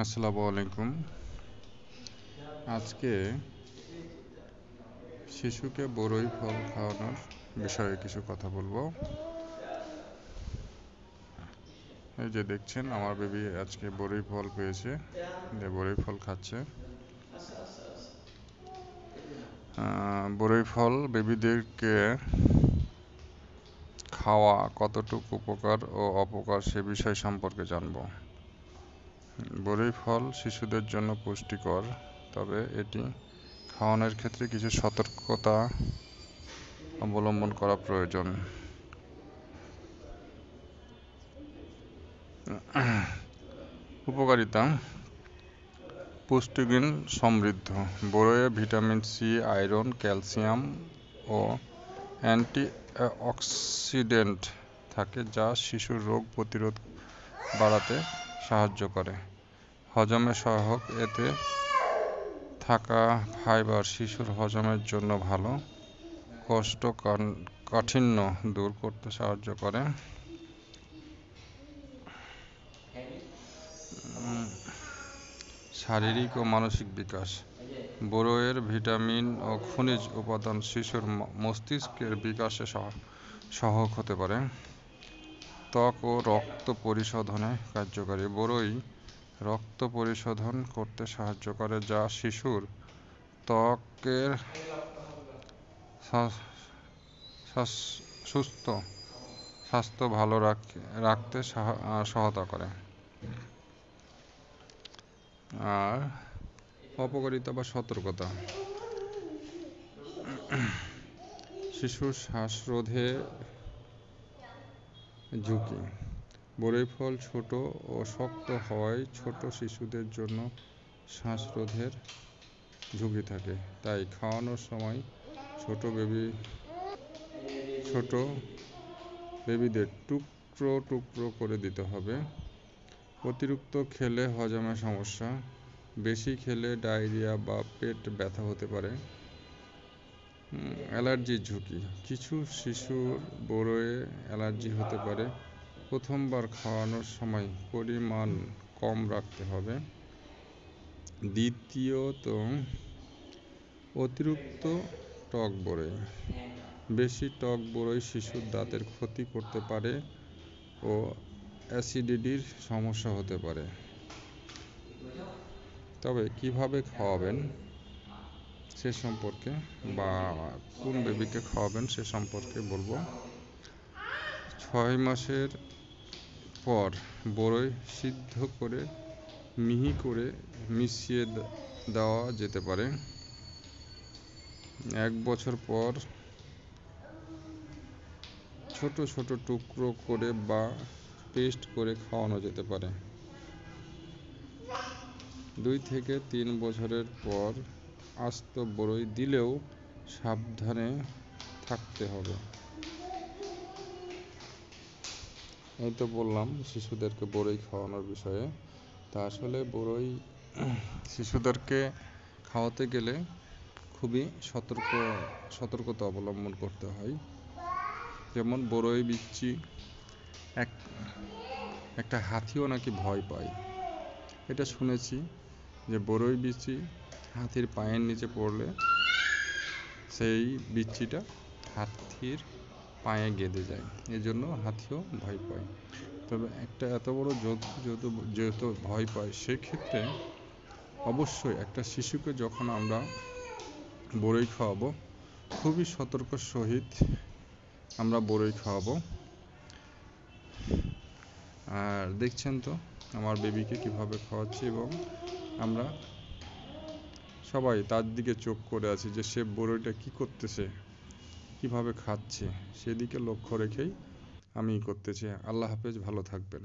আসসালামু আলাইকুম। আজকে শিশুকে বরই ফল খাওয়ানোর বিষয়ে কিছু কথা বলবো। এই যে দেখছেন আমার বেবি আজকে বরই ফল পেয়েছে, বরই ফল খাচ্ছে। বরই ফল বেবিদেরকে খাওয়া কতটুকু উপকার ও অপকার সে বিষয় সম্পর্কে জানব। বরই ফল শিশুদের জন্য পুষ্টিকর, তবে এটি খাওয়ানোর ক্ষেত্রে কিছু সতর্কতা অবলম্বন করা প্রয়োজন। উপকারিতা: পুষ্টিগুণ সমৃদ্ধ। বরইয়ে ভিটামিন সি, আয়রন, ক্যালসিয়াম ও অ্যান্টিঅক্সিডেন্ট থাকে, যা শিশুর রোগ প্রতিরোধ বাড়াতে সাহায্য করে। হজমে সহায়ক: এতে থাকা ফাইবার শিশুর হজমের জন্য ভালো, কোষ্ঠকাঠিন্য দূর করতে সাহায্য করে। শারীরিক ও মানসিক বিকাশ: বরইয়ের ভিটামিন ও খনিজ উপাদান শিশুর মস্তিষ্কের বিকাশে সহায়ক হতে পারে। ত্বক ও রক্ত পরিশোধনে কার্যকারী: বরই রক্ত পরিশোধন করতে সাহায্য করে, যা শিশুর ত্বকের স্বাস্থ্য ভালো রাখতে সহায়তা করে। আর অপকারিতা বা সতর্কতা: শিশুর শ্বাসরোধে ঝুঁকি: বরই ফল ছোট ও শক্ত হওয়ায় ছোট শিশুদের জন্য শ্বাসরোধের ঝুঁকি থাকে, তাই খাওয়ানোর সময় ছোট বেবিদের টুকরো টুকরো করে দিতে হবে। অতিরিক্ত খেলে হজমে সমস্যা: বেশি খেলে ডায়রিয়া বা পেট ব্যথা হতে পারে। অ্যালার্জির ঝুঁকি: কিছু শিশুর বরইয়ে অ্যালার্জি হতে পারে। প্রথমবার খাওয়ানোর সময় পরিমাণ কম রাখতে হবে। দ্বিতীয়ত, অতিরিক্ত টক বরই: বেশি টক বরই শিশুর দাঁতের ক্ষতি করতে পারে ও অ্যাসিডিটির সমস্যা হতে পারে। তবে কিভাবে খাওয়াবেন সে সম্পর্কে বা কোন বেবিকে খাওয়াবেন সে সম্পর্কে বলবো। 6 মাসের পর বরই সিদ্ধ করে মিহি করে মিশিয়ে দেওয়া যেতে পারে। 1 বছর পর ছোট ছোট টুকরো করে বা পেস্ট করে খাওয়ানো যেতে পারে। 2 থেকে 3 বছরের পর আস্ত বরই দিলেও সাবধানে থাকতে হবে। এই তো বললাম শিশুদেরকে বরই খাওয়ানোর বিষয়ে। তা আসলে বরই শিশুদেরকে খাওয়াতে গেলে খুবই সতর্কতা অবলম্বন করতে হয়। যেমন বরই বিচ্ছি একটা হাতিও নাকি ভয় পায়। এটা শুনেছি যে বরই বিচি হাতির পায়ের নিচে পড়লে সেই বিচিটা হাতির পায়ে গেঁথে যায়, এজন্য হাতিও ভয় পায়। তবে একটা এত বড় যেহেতু ভয় পায়, সেক্ষেত্রে অবশ্যই একটা শিশুকে যখন আমরা বরই খাওয়াবো, খুবই সতর্ক সহিত আমরা বরই খাওয়াবো। আর দেখছেন তো আমার বেবিকে কিভাবে খাওয়াচ্ছি, এবং আমরা সবাই তার দিকে চোখ করে আছি যে সে বরইটা কী করতেছে, কিভাবে খাচ্ছে, সেদিকে লক্ষ্য রেখেই আমি করতেছি। আল্লাহ হাফেজ, ভালো থাকবেন।